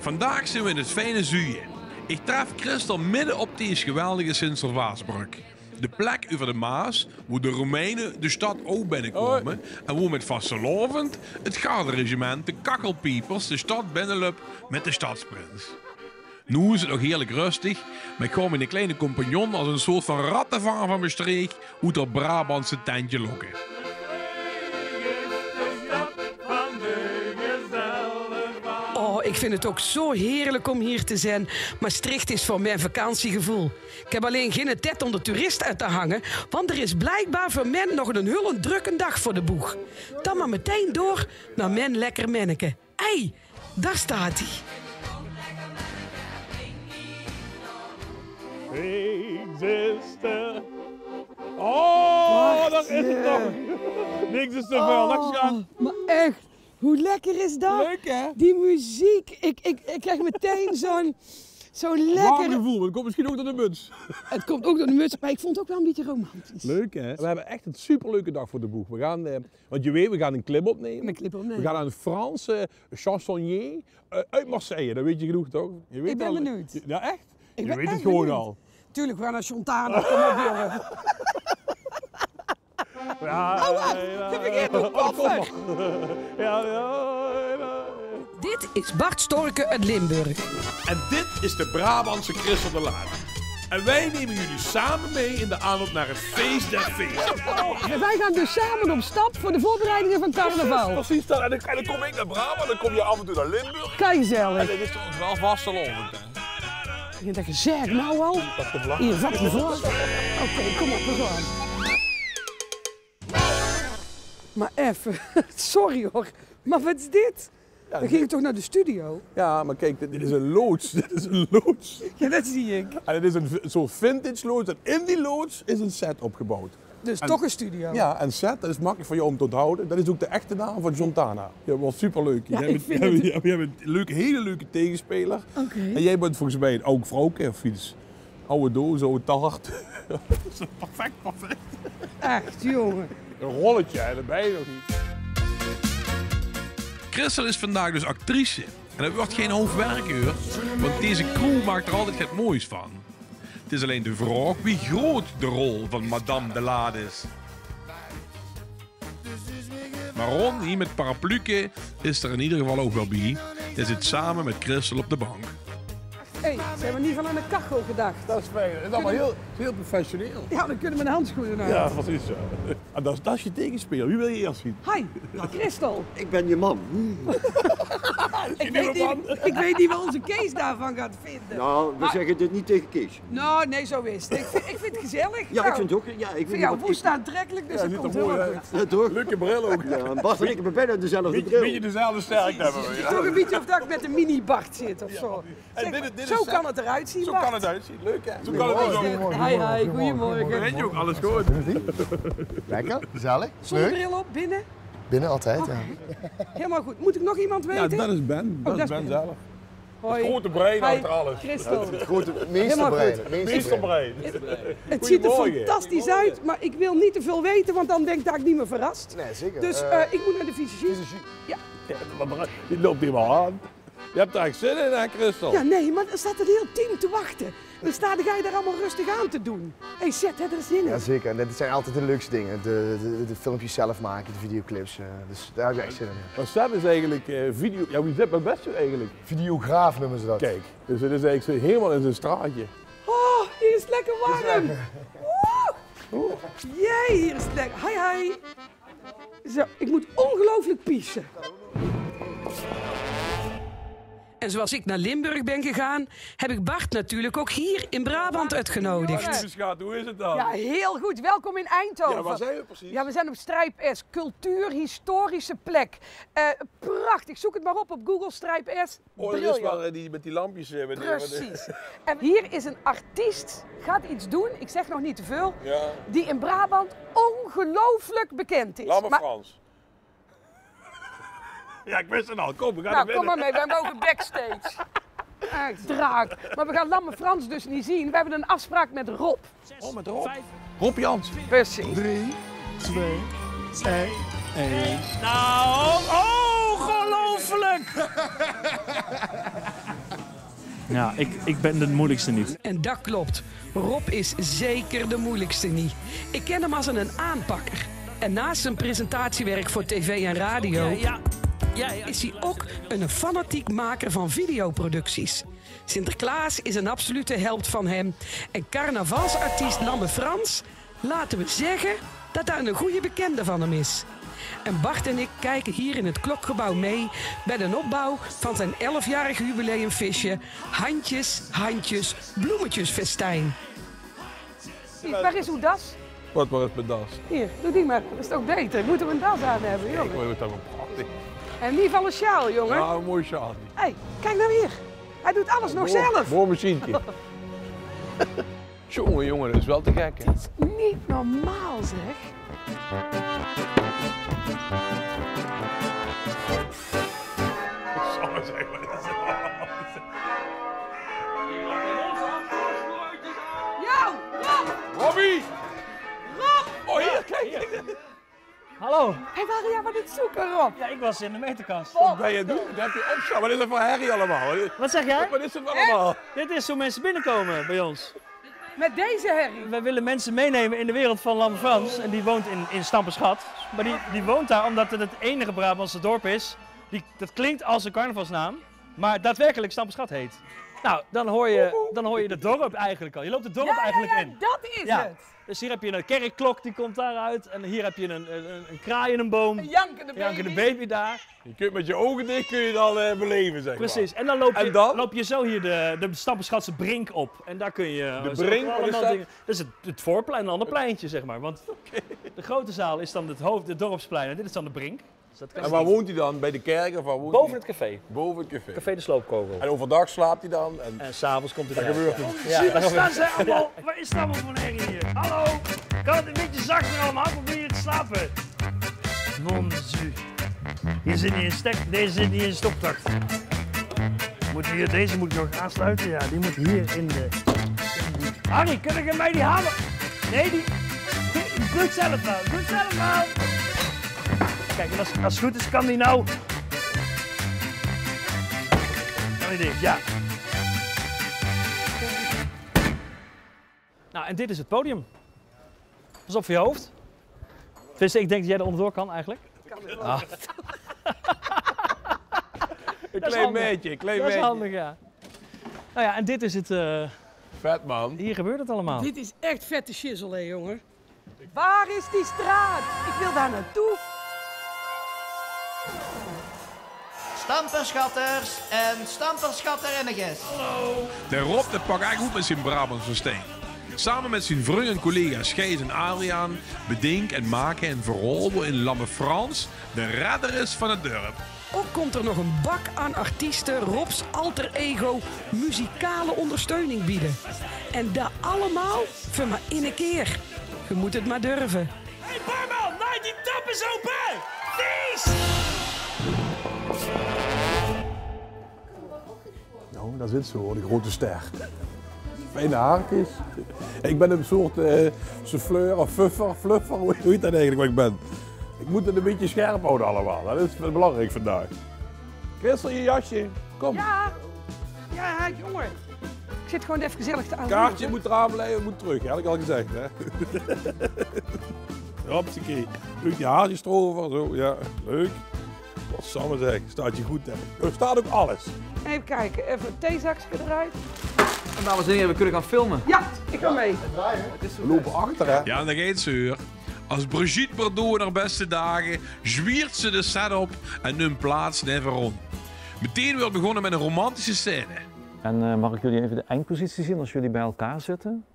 Vandaag zijn we in het fijne Zuien. Ik tref Christel midden op deze geweldige Sint-Servaasbrug. De plek over de Maas, waar de Romeinen de stad ook binnenkomen. En waar met vastelovend het garderegiment, de kakkelpiepers, de stad binnenloopt met de stadsprins. Nu is het nog heerlijk rustig, maar ik ga met een kleine compagnon als een soort van rattenvanger van mijn streek uit dat Brabantse tentje lokken. Oh, ik vind het ook zo heerlijk om hier te zijn. Maastricht is voor mijn vakantiegevoel. Ik heb alleen geen tijd om de toerist uit te hangen, want er is blijkbaar voor men nog een hullend drukke dag voor de boeg. Dan maar meteen door naar mijn lekker menneke. Hé, daar staat hij. Existen. Oh, dat is het toch. Niks is te veel. Langs gaan. Maar echt, hoe lekker is dat? Leuk hè? Die muziek, ik krijg meteen zo'n Warm lekker... gevoel, maar het komt misschien ook door de muts. Het komt ook door de muts, maar ik vond het ook wel een beetje romantisch. Leuk hè? We hebben echt een superleuke dag voor de boeg. We gaan, want je weet, we gaan een clip opnemen. Een clip opnemen. We gaan aan een Franse chansonnier uit Marseille. Dat weet je genoeg toch? Je weet Ik ben al- benieuwd. Ja echt? Ik Je ben weet het echt gewoon benieuwd. al. Tuurlijk, we gaan naar Chontana. Kom op, jongen. Ja, Oh, wat? Je vergeet de koffer. Ja. Dit is Bart Storke uit Limburg. En dit is de Brabantse Christel de Laan. En wij nemen jullie samen mee in de aanloop naar het feest der feesten. En wij gaan dus samen op stap voor de voorbereidingen van carnaval. Precies dat. En dan kom ik naar Brabant, dan kom je af en toe naar Limburg. Kijk En gezellig. dit is toch wel vastelovend, hè? Je dat gezegd nou al? Hier, vat me voor. Oké, kom op, we gaan. Maar even, sorry hoor, maar wat is dit? Ja, We gingen toch naar de studio? Ja, maar kijk, dit is een loods. Dit is een loods. Ja, dat zie ik. En het is een soort vintage loods. En in die loods is een set opgebouwd. Dus En- toch een studio. Ja, en set, dat is makkelijk voor jou om te onthouden. Dat is ook de echte naam van Chontana. Je wordt superleuk. Ja, jij ik vind jij bent een hele leuke tegenspeler. Oké. En jij bent volgens mij een oud vrouwke of iets. Oude doos, oude taart. Perfect. Echt, jongen. Een rolletje, hè, dat ben je nog niet. Christel is vandaag dus actrice. En dat wordt geen hoofdwerkuur, want deze crew maakt er altijd het moois van. Het is alleen de vraag wie groot de rol van Madame de Lade is. Maar Ron, hier met parapluke, is er in ieder geval ook wel bij. Hij zit samen met Christel op de bank. Hé, ze hebben niet van aan de kachel gedacht. Dat is fijn. Het is allemaal heel professioneel. Ja, dan kunnen we de handschoenen aan. Ja, precies zo. En dat is je tegenspeler. Wie wil je eerst zien? Hi, Christel. Ik ben je man. Ik weet niet wat onze Kees daarvan gaat vinden. Nou, we Maar- zeggen dit niet tegen Kees. Nou, nee, zo is het. Ik vind het gezellig. Ja, ik vind het ook. Ja, ik Ik vind vind jou wat- woest aantrekkelijk, dus dat ziet komt er mooi heel uit. goed. Ja, toch? Leuke bril ook. Ja, en Bart en ik hebben bijna dezelfde Beetje bril. dezelfde sterkte hebben we. Toch een beetje of dat ik met een mini-Bart zit of zo. En Zeg, dit is zo set. kan het eruit zien, Zo Bart. kan het uitzien. Leuk hè? Zo kan het ook. Hi, goedemorgen. Weet je ook, alles goed? Lekker, gezellig. Zonnebril op, binnen. Binnen altijd, ja. Helemaal goed. Moet ik nog iemand Ja, weten? dat is Ben. Dat dat is is Ben Ben. zelf. Hoi. Grote brein Hi, achter alles. Christel. Grote Helemaal meesterbrein. goed. Meesterbrein. Het ziet er Goedemorgen. fantastisch uit, maar ik wil niet te veel weten, want dan denk ik dat ik niet meer verrast. Nee, zeker. Dus ik moet naar de visagie. Ja. Je loopt hier wel aan. Je hebt er echt zin in hè, Christel? Ja, nee, maar er staat een heel team te wachten. Dan ga je daar allemaal rustig aan te doen. Hé, hey, zet er zin in. Ja, zeker. En dit zijn altijd de leukste dingen. De filmpjes zelf maken, de videoclips. Dus daar heb ik echt zin in. Maar Sam is eigenlijk video... Ja, wie zit mijn best eigenlijk? Videograaf noemen ze dat. Kijk, dus het is eigenlijk zo helemaal in zijn straatje. Oh, hier is het lekker warm. Woe! Jee, hier is het lekker. Hi. Zo, ik moet ongelooflijk piezen. En zoals ik naar Limburg ben gegaan, heb ik Bart natuurlijk ook hier in Brabant uitgenodigd. Dus schat, hoe is het dan? Ja, heel goed. Welkom in Eindhoven. Ja, waar zijn we precies? Ja, we zijn op Strijp S, cultuurhistorische plek. Prachtig, zoek het maar op Google Strijp S. Oh, dat is Briljant. wel die met die lampjes. Precies. En hier is een artiest, gaat iets doen, ik zeg nog niet te veel, Ja. die in Brabant ongelooflijk bekend is. Lamme Maar- Frans. Ja, ik wist het al. Kom, we gaan Nou, naar kom maar binnen. mee, wij mogen backstage. Echt draak. Maar we gaan Lamme Frans dus niet zien. We hebben een afspraak met Rob. Oh, met Rob. Rob Jans. Precies. 3, 2, 1. Nou, ongelooflijk! Ja, ik ben de moeilijkste niet. En dat klopt. Rob is zeker de moeilijkste niet. Ik ken hem als een aanpakker. En naast zijn presentatiewerk voor tv en radio is hij ook een fanatiek maker van videoproducties. Sinterklaas is een absolute held van hem. En carnavalsartiest Lamme Frans, laten we zeggen dat dat een goede bekende van hem is. En Bart en ik kijken hier in het Klokgebouw mee bij de opbouw van zijn 11-jarig jubileumfeestje Handjes, Handjes, Bloemetjesfestijn. Waar is uw das? Wat is mijn das? Hier, doe die maar. Dat is toch beter? Moeten we een das aan hebben, jongen? Ik wil het helemaal prachtig. En in ieder geval een sjaal, jongen. Ja, een mooi sjaal. Hé, kijk nou hier. Hij doet alles nog zelf. Mooi machientje. Jongen, dat is wel te gek, hè? Niet normaal, zeg. Yo, Rob! Robbie! Rob! Oh, hier, kijk! Hallo. Hij wilde jou wat het zoeken, Rob. Ja, ik was in de meterkast. Wat ben je aan het doen? Dat heb je opstaan. Wat is er voor herrie allemaal? Wat zeg jij? Wat is er allemaal? Dit is hoe mensen binnenkomen bij ons. Met deze herrie. Wij willen mensen meenemen in de wereld van Lamme Frans. En die woont in Stampenschat. Maar die woont daar omdat het enige Brabantse dorp is. Dat klinkt als een carnavalsnaam, maar daadwerkelijk Stampenschat heet. Nou, dan hoor je het dorp eigenlijk al. Je loopt het dorp eigenlijk in. Dat is het. Dus hier heb je een kerkklok, die komt daaruit. En hier heb je een kraai in een boom. Een jankende baby daar. Je kunt met je ogen dicht kun je dan beleven, zeg maar. Precies. En dan loop je zo hier de Stampenschatse brink op. En daar kun je... De brink, wat is dat? Dat is het voorplein, een ander pleintje, zeg maar. Want de grote zaal is dan het dorpsplein en dit is dan de brink. Dus dat kan En waar woont hij dan? Bij de kerk of waar woont Boven hij? het café. Boven het café. Café de Sloopkogel. En overdag slaapt hij dan? En s'avonds komt hij Dat eruit. gebeurt het. Ja, Waar staan ze allemaal? Waar is het allemaal voor herrie hier? Hallo? Kan het een beetje zachter allemaal? Probeer je te slapen? Non zu. Hier zit niet in deze zit niet in stoptakt. Deze moet ik nog aansluiten. Ja, die moet hier in de... Harry, kun je mij die hamer? Nee, die... Doe het zelf nou. Doe het zelf nou. Kijk, en als het goed is, kan die nou... Kan die dicht, ja. Nou, en dit is het podium. Pas op voor je hoofd. Tenminste, ik denk dat jij er onderdoor kan eigenlijk. Ah. Een klein beetje, Dat is handig, ja. Nou ja, en dit is het... Vet, man. Hier gebeurt het allemaal. Dit is echt vette shizzle, hè, jongen. Waar is die straat? Ik wil daar naartoe. Stamperschatters en stamperschatternigers. De Rob de pak eigenlijk goed met zijn Brabantse steen. Samen met zijn vriend en collega's Gijs en Adriaan bedenken en maken en verholpen in Lamme Frans de redder is van het dorp. Ook komt er nog een bak aan artiesten Rob's alter ego muzikale ondersteuning bieden. En dat allemaal voor maar in een keer. Je moet het maar durven. Hey barman, nee, die tap is open! Vies! Nou, daar zit ze hoor, die grote ster. Fijne haartjes. Ik ben een soort souffleur of fluffer, hoe heet dat eigenlijk wat ik ben? Ik moet het een beetje scherp houden allemaal, dat is belangrijk vandaag. Christel, je jasje, kom. Ja, jongen. Ik zit gewoon even gezellig te aan. Kaartje moet eraan blijven, moet terug, had ik al gezegd. Hè? Hopsakee. Doe je haartjes erover, zo, ja, leuk. Wat zal ik zeggen, staat je goed hè. Er staat ook alles. Even kijken, even het theezakje eruit. Dames en heren, we kunnen gaan filmen. Ja, ik ga mee. We lopen achter hè. Ja, en dan gaat ze hoor. Als Brigitte Bardot in haar beste dagen zwiert ze de set op en neemt plaats never on. Meteen wordt begonnen met een romantische scène. En mag ik jullie even de eindpositie zien als jullie bij elkaar zitten?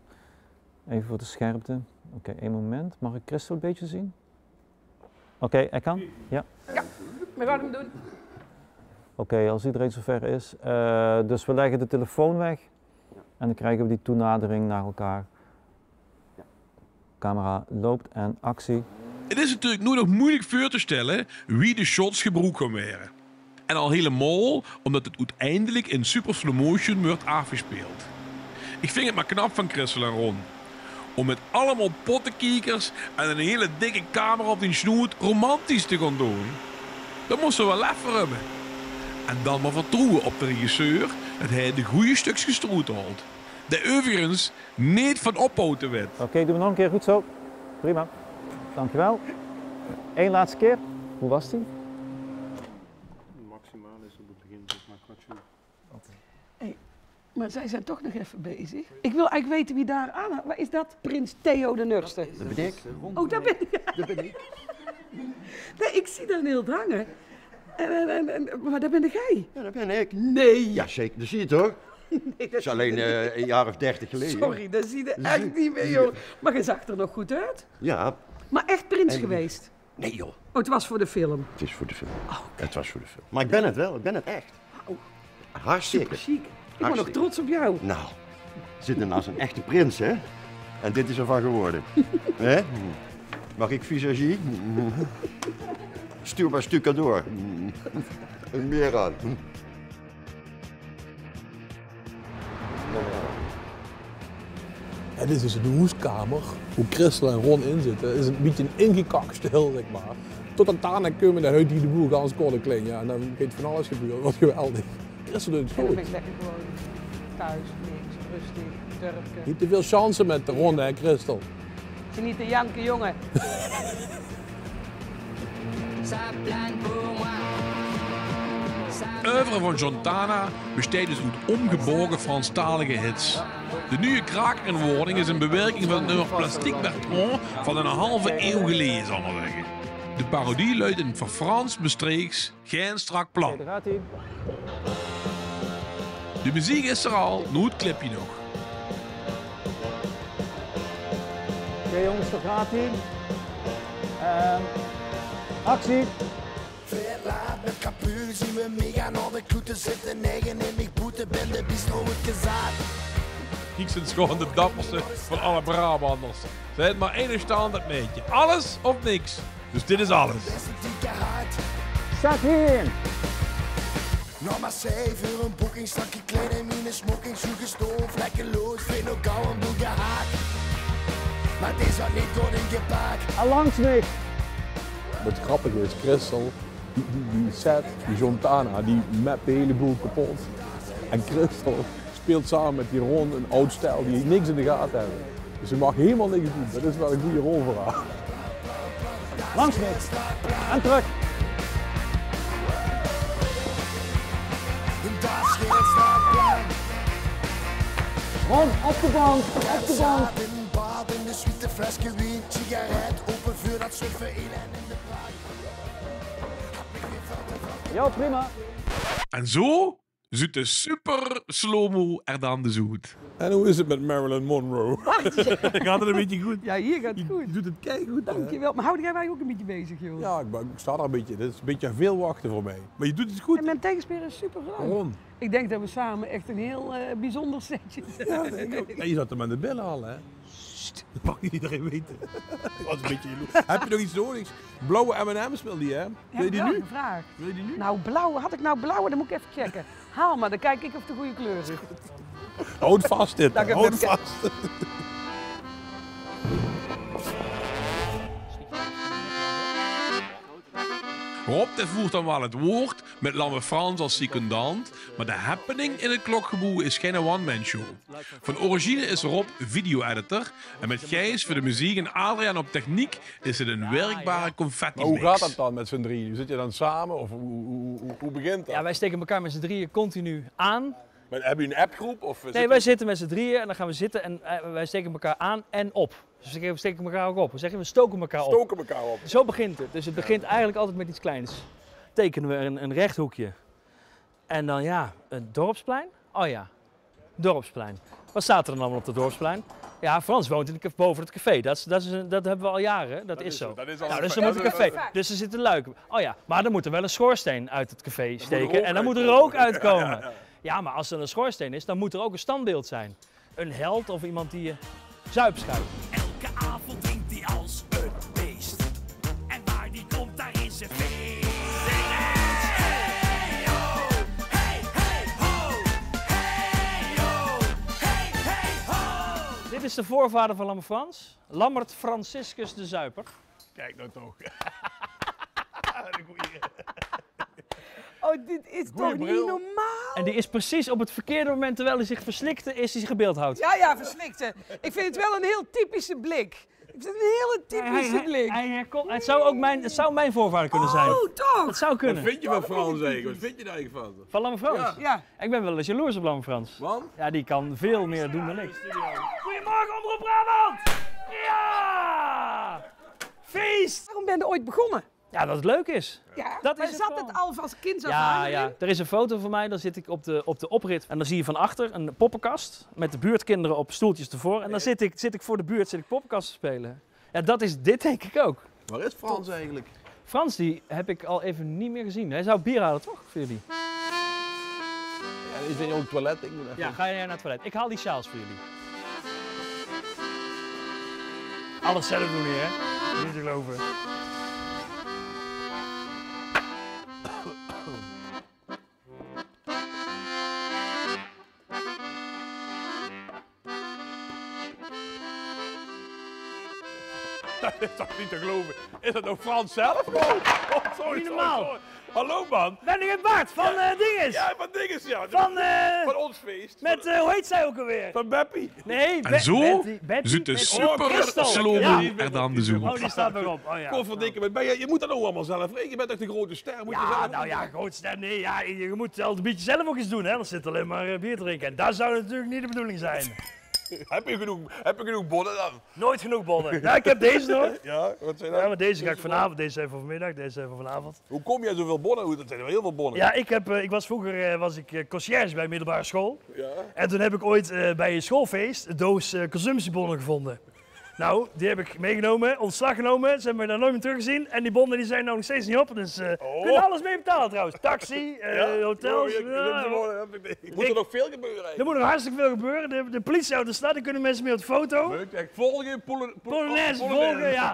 Even voor de scherpte. Oké, één moment. Mag ik Christel een beetje zien? Oké, hij kan? Ja. Ja, we gaan hem doen. Oké, als iedereen zover is. Dus we leggen de telefoon weg. En dan krijgen we die toenadering naar elkaar. Camera loopt en actie. Het is natuurlijk nu nog moeilijk voor te stellen wie de shots gebruikt kan worden. En al helemaal omdat het uiteindelijk in super slow motion wordt afgespeeld. Ik vind het maar knap van Christel en Ron. Om met allemaal pottenkiekers en een hele dikke camera op die snoet romantisch te gaan doen. Dat moest ze wel lef voor hebben. En dan maar vertrouwen op de regisseur dat hij de goede stukjes gestroed had. De overigens niet van ophouden werd. Oké, doen we nog een keer goed zo. Prima. Dankjewel. Eén laatste keer. Hoe was die? Maximaal is op het begin maar kwartje. Hey, maar zij zijn toch nog even bezig. Ik wil eigenlijk weten wie daar aan... Waar is dat? Prins Theo de Nurste. Dat ben ik. Oh, daar ben ik. Dat ben ik. Nee, ik zie daar een heel hangen. Maar daar ben jij. Ja, dat ben ik. Nee. Ja, zeker. Dat zie je toch? Nee, Dat is alleen een jaar of 30 geleden. Sorry, dat zie je echt niet meer, joh. Maar je zag er nog goed uit. Ja. Maar echt prins geweest? Nee, joh. Oh, het was voor de film. Het is voor de film. Oh, Het was voor de film. Maar ik ben het wel. Ik ben het echt. Oh. Hartstikke. Super chic. Ik ben nog trots op jou. Nou, zit er naast een echte prins, hè? En dit is ervan geworden. Hè? Mag ik visagie? Stuur maar stucadoor. En meer aan. Ja, dit is de hoeskamer. Hoe Christel en Ron in zitten, is een beetje een ingekakt stil, zeg maar. Tot aan daarna komen de huid die de boel gaan scoren klein. Ja, en dan gaat van alles gebeuren. Dat was geweldig. Christel doet het En dan goed. ben ik lekker gewoon thuis, niks, rustig, turken. Niet te veel chansen met Ron en Christel. Zie niet te janken, jongen. Oeuvre van Jontana besteedt dus uit omgebogen Franstalige hits. De nieuwe kraker in wording is een bewerking van het nummer Plastique Bertrand van een halve eeuw geleden, zal ik maar zeggen. De parodie luidt in het Frans bestreeks geen strak plan. Daar gaat hij. De muziek is er al, nu het clipje nog. Oké jongens, daar gaat hij. Actie. Verlaat met kapuur, zien we mega naar de kloeten zitten. Negen in mijn boete, ben de bistro het gezaaid. Ik zijn gewoon de dapperste van alle Brabanders. Ze heeft maar één standaard meetje. Alles of niks. Dus dit is alles. Zak hierin. Nog maar 7 voor een boeking, stakje kleding, mine smoking, zoek gestolen, vlekkeloos, vind ook gauw een boel gehaakt. Maar het is al niet goed in gepaakt. Allangs niks. Wat grappig is, Christel, die set, die Jontana, die mapt de hele boel kapot. En Christel speelt samen met die Ron een oud stijl die niks in de gaten hebben. Dus ze mag helemaal niks doen. Dat is wel een goede rol voor haar. Langs niks. En terug. Ron, op de bank, op de bank. In een bad, in de suite, flesje wien, sigaret, open vuur, dat soort veel in de praat. Ja, prima. En zo zit de super slow-mo er dan de zoet. En hoe is het met Marilyn Monroe? Gaat het een beetje goed? Ja, hier gaat het goed. Je doet het keigoed. Dankjewel. Maar hou jij mij ook een beetje bezig, joh? Ja, ik sta daar een beetje. Dit is een beetje veel wachten voor mij. Maar je doet het goed. En mijn tegenspeler is super leuk. Ron. Ik denk dat we samen echt een heel bijzonder setje zijn. Ja, denk ik ook. Ja, je zat hem aan de billen al, hè? Sst, dat mag niet iedereen weten. Dat was een beetje jaloers. Heb je nog iets nodigs? Blauwe M&M's wil die, hè? Wil je die nu? Gevraagd. Wil je die nu? Nou, blauwe. Had ik nou blauwe? Dan moet ik even checken. Haal maar, dan kijk ik of de goede kleur is. Houd vast dit. Dank je, Houd Pepke. vast. Rob de voert dan wel het woord met Lamme Frans als secundant, maar de happening in het klokgebouw is geen one-man show. Van origine is Rob video-editor en met Gijs voor de muziek en Adriaan op techniek is het een werkbare confetti-mix. Maar hoe gaat dat dan met z'n drieën? Zit je dan samen of hoe begint dat? Ja, wij steken elkaar met z'n drieën continu aan. Maar heb je een appgroep? Of Nee, wij zitten met z'n drieën en dan gaan we zitten en wij steken elkaar aan en op. Dus we steken elkaar ook op. We zeggen we stoken elkaar op. Stoken elkaar op. Zo begint het. Dus het begint eigenlijk altijd met iets kleins. Tekenen we een rechthoekje. En dan ja, een dorpsplein. Oh ja, dorpsplein. Wat staat er dan allemaal op het dorpsplein? Ja, Frans woont boven het café. Dat hebben we al jaren. Dat is zo. Dat is al Nou, een dus er moet een café. Dus er zit een luik. Oh ja, maar er moet er wel een schoorsteen uit het café steken. En dan moet er rook uitkomen. Ja, maar als er een schoorsteen is, dan moet er ook een standbeeld zijn. Een held of iemand die je zuipschuift. Elke avond drinkt hij als een beest. En waar die komt, daar is een feest. Hey ho, hey hey ho, hey ho, hey hey ho. Dit is de voorvader van Lamme Frans. Lammert Franciscus de Zuiper. Kijk nou toch. Oh, dit is toch niet normaal? En die is precies op het verkeerde moment, terwijl hij zich verslikte, is hij zich gebeeldhouwd. Ja, verslikte. Ik vind het wel een heel typische blik. Ik vind het een hele typische blik. Het zou mijn voorvader kunnen zijn. Oh, toch? Het zou kunnen. Wat vind je van Frans eigenlijk? Wat vind je daar eigenlijk van? Van Lange Frans? Ja. Ik ben wel eens jaloers op Lange Frans. Want? Ja, die kan veel meer doen dan ik. Goedemorgen, Omroep Brabant! Ja! Feest! Waarom ben je ooit begonnen? Ja, dat het leuk is. Ja, dat maar is zat het al als kind? Ja. Er is een foto van mij, dan zit ik op de oprit. En dan zie je van achter een poppenkast met de buurtkinderen op stoeltjes ervoor. En dan zit ik voor de buurt poppenkast te spelen. Ja, dat is dit denk ik ook. Waar is Frans eigenlijk? Frans, die heb ik al even niet meer gezien. Hij zou bier halen, toch, voor jullie? Ja, is in jouw toilet? Ik moet even... Ja, ga jij naar het toilet. Ik haal die sjaals voor jullie. Alles zelf doen hier, hè? Niet te geloven. Dat is toch niet te geloven? Is dat nou Frans zelf? Sorry. Niet normaal. Hallo man. Ben ik het Bart van Dinges? Ja, van Dinges, ja. Van ons feest. Met, hoe heet zij ook alweer? Van Beppie. Nee, En zo Betty zit de met- super Christel. slow er dan de zoek. Oh, die staat erop. Oh ja. Verdikken, maar je moet dat ook allemaal zelf regelen. Je bent echt de grote ster. Moet je Ja, zelf nou ja, groot ster. Nee, ja, je moet al een beetje zelf ook eens doen, hè. Dan zit alleen maar bier drinken. En dat zou natuurlijk niet de bedoeling zijn. Heb je genoeg bonnen dan? Nooit genoeg bonnen. Ja, ik heb deze nog. Ja, wat zijn dat? Ja, maar deze ga ik vanavond. Deze zijn voor vanmiddag, deze zijn voor vanavond. Hoe kom jij zoveel bonnen? Dat zijn er heel veel bonnen. Ja, ik was vroeger conciërge bij middelbare school. Ja. En toen heb ik ooit bij een schoolfeest een doos consumptiebonnen gevonden. Nou, die heb ik meegenomen, ontslag genomen. Ze hebben me daar nooit meer teruggezien. En die bonnen die zijn nou nog steeds niet op. Dus kun je alles mee betalen trouwens. Taxi, hotels. Moet er nog veel gebeuren eigenlijk? Er moet nog hartstikke veel gebeuren. De politieauto staat, daar kunnen mensen mee op de foto. Leuk, echt volgen, Polonaise volgen, ja.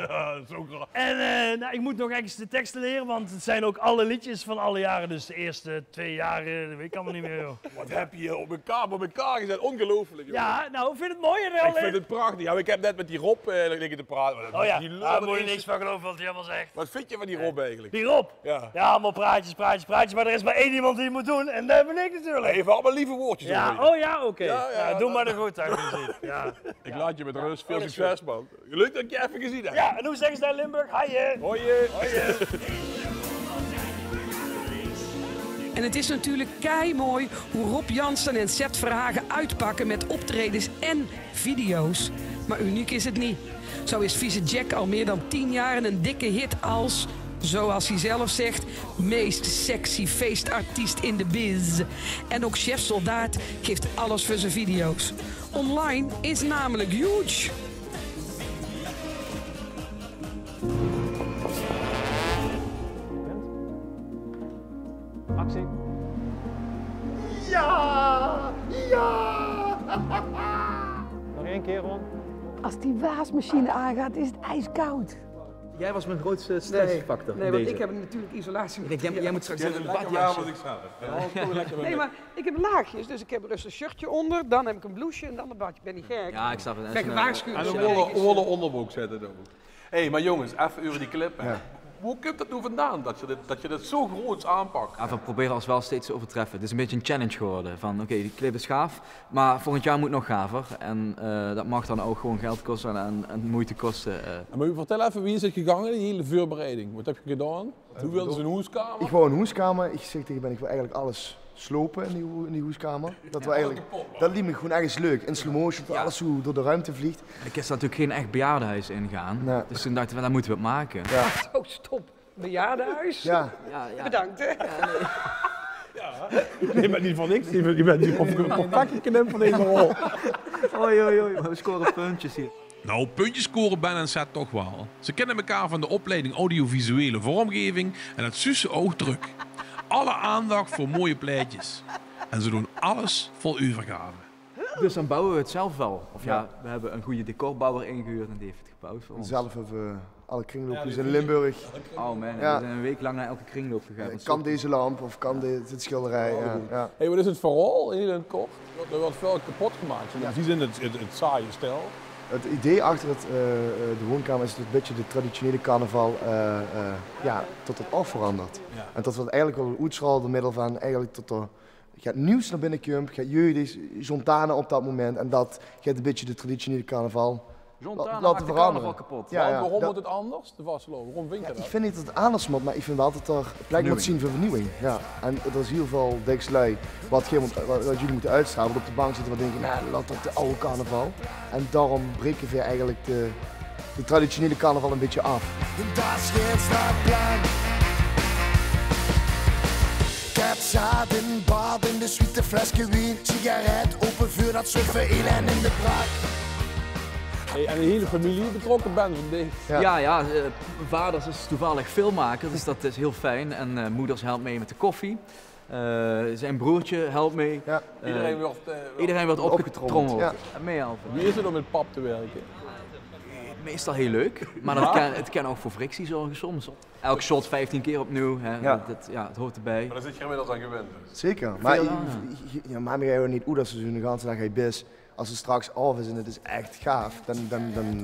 Zo graag. En nou, ik moet nog ergens de teksten leren, want het zijn ook alle liedjes van alle jaren. Dus de eerste 2 jaren, dat weet ik allemaal niet meer. Joh. Wat heb je op elkaar gezet? Ongelooflijk. Joh. Ja, nou, vind je het mooi? Ik vind het prachtig. Ja, ik heb net met die Rob liggen te praten. Oh ja, Die daar moet je niks van geloven wat hij allemaal zegt. Wat vind je van die Rob eigenlijk? Die Rob? Ja. Ja, allemaal praatjes, maar er is maar één iemand die het moet doen en dat ben ik natuurlijk. Even allemaal lieve woordjes. Ja, over je. oh ja, oké. Ja, doe maar er goed uit. Ja. Ik laat je met rust. Veel succes, man. Leuk dat ik je even gezien heb. Ja, en hoe zeggen ze daar in Limburg? Hoi. Hoi. En het is natuurlijk keimooi hoe Rob Jansen en Seth Verhagen uitpakken met optredens en video's. Maar uniek is het niet. Zo is Vieze Jack al meer dan 10 jaar een dikke hit als, zoals hij zelf zegt, meest sexy feestartiest in de biz. En ook Chef Soldaat geeft alles voor zijn video's. Online is namelijk huge. Actie. Ja! Nog 1 keer, Ron. Als die wasmachine aangaat, is het ijskoud. Jij was mijn grootste stressfactor. Nee, in want deze. ik heb natuurlijk isolatie. Ik denk, jij moet straks even een Lekker badjasje. wat ik zelf. Nee, maar ik heb laagjes, dus ik heb er dus een shirtje onder, dan heb ik een blouseje en dan een badje. Ik ben niet gek. Ja, ik snap het. Kijk, een waarschuwing. En een wollen onderbroek zetten dan. Hé, maar jongens, even over die clip. Hè. Hoe komt dat nu vandaan, dat je dit zo groots aanpakt? Ja, we proberen ons wel steeds te overtreffen. Het is een beetje een challenge geworden. Van oké, die clip is gaaf, maar volgend jaar moet nog gaver. En dat mag dan ook gewoon geld kosten en moeite kosten. Maar vertel even, wie is het gegangen, die hele voorbereiding? Wat heb je gedaan? Hoe wilden ze een hoeskamer? Ik wou een hoeskamer. Ik zeg tegen Ben, ik wil eigenlijk alles slopen in die hoeskamer. Dat liep me gewoon ergens leuk. In slow motion, dat alles zo door de ruimte vliegt. Ik is natuurlijk geen echt bejaardenhuis ingaan. Nee. Dus toen dachten we, daar moeten we het maken. Ja. Oh, stop. Bejaardenhuis? Ja. Bedankt, hè. Je bent niet van niks, je bent niet perfect geknipt van deze rol. Oei, we scoren puntjes hier. Nou, puntjes scoren Ben en Seth toch wel. Ze kennen elkaar van de opleiding audiovisuele vormgeving en het Susse oogdruk. Alle aandacht voor mooie plaatjes. En ze doen alles vol uurvergave. Dus dan bouwen we het zelf wel. Of ja, we hebben een goede decorbouwer ingehuurd en die heeft het gebouwd voor ons. Zelf hebben we alle kringloopjes in Limburg. Oh man, Ja. we zijn een week lang naar elke kringloop gegaan. Kan deze lamp of kan dit schilderij? Ja. Hey, wat is het verhaal, heel in het kort? Er wordt veel kapot gemaakt. Die zijn het saaie stijl. Het idee achter de woonkamer is dat een beetje de traditionele carnaval tot het af verandert. Ja. En dat wordt eigenlijk wel uitschalen door middel van eigenlijk tot er gaat nieuws naar binnen komt, gaat jeugd, Zontana op dat moment en dat gaat een beetje de traditionele carnaval laten veranderen. Kapot. Ja, Waarom moet het anders, de vasteloven? Waarom vind je dat? Ik vind niet dat het anders moet, maar ik vind wel dat er plek moet zien voor vernieuwing. Ja. En er is heel veel dekslui wat jullie moeten uitstralen, wat op de bank zitten wat denken, nou laat dat de oude carnaval. En daarom breken we eigenlijk de traditionele carnaval een beetje af. Dat is geen straatplan. Katzaden, baden, de zwiete flesje wien, sigaret, open vuur, dat soort verelen in de brak. Hey, en de hele familie betrokken bent van dit. Ja, vaders is toevallig filmmaker, dus dat is heel fijn. En moeders helpt mee met de koffie. Zijn broertje helpt mee. Ja. Iedereen wordt opgetrommeld. Ja. En meehelpen. Wie is er om met pap te werken? Meestal heel leuk, maar het kan ook voor frictie zorgen soms. Elk shot 15 keer opnieuw, hè. Ja. Het hoort erbij. Maar daar zit je inmiddels aan gewend. Zeker, maar maak me gewoon niet hoe dat ze de hele dag hij bis. Als het straks af is en het is echt gaaf, dan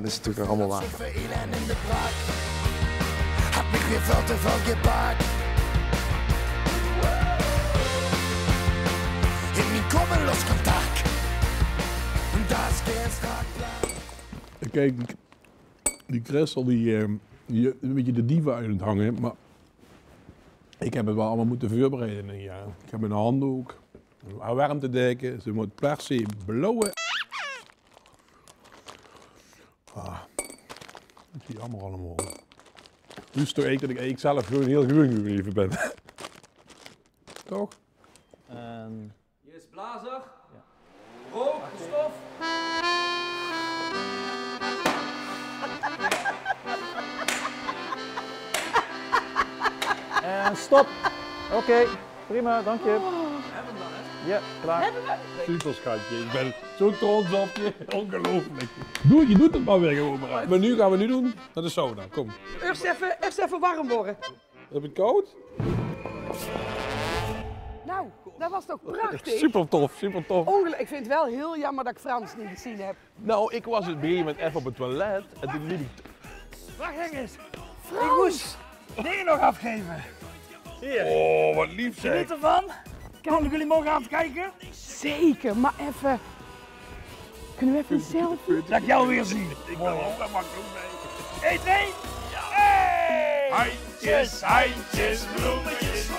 is het natuurlijk allemaal waar. Verelen in de brak. Had mich weer veel te veel gepakt. In mijn komen los contact. Dat is geen straatplan. Kijk, die Christel die een beetje de diva uit het hangen, maar ik heb het wel allemaal moeten voorbereiden in een jaar. Ik heb een handdoek, een warmtedeken, ze moet per se blauwe. Dat is jammer allemaal. Nu is het toch echt dat ik zelf gewoon heel gewoon gebleven ben. Toch? Hier is blazer. Ja. Rook, stof. En stop. Oké, prima, dank je. Hebben we dan, hè? Ja, klaar. Super schatje, ik ben zo trots op je. Ongelooflijk. Je doet het maar weer gewoon maar. Maar nu gaan we doen naar de sauna, kom. Eerst even warm worden. Heb je het koud? Nou, dat was toch prachtig? Super tof, super tof. Ik vind het wel heel jammer dat ik Frans niet gezien heb. Nou, ik was op een gegeven moment even op het toilet en toen liep ik... Wacht eens. Ik moest dingen nog afgeven. Hier. Oh, wat lief zeg. Geniet ervan. Kunnen jullie morgen aan het kijken? Zeker, maar even... Kunnen we even een selfie? Dat ik jou weer zie. Ik wil ook, dat mag ook mee. 1, 2. Hey! Handjes, handjes, bloemetjes.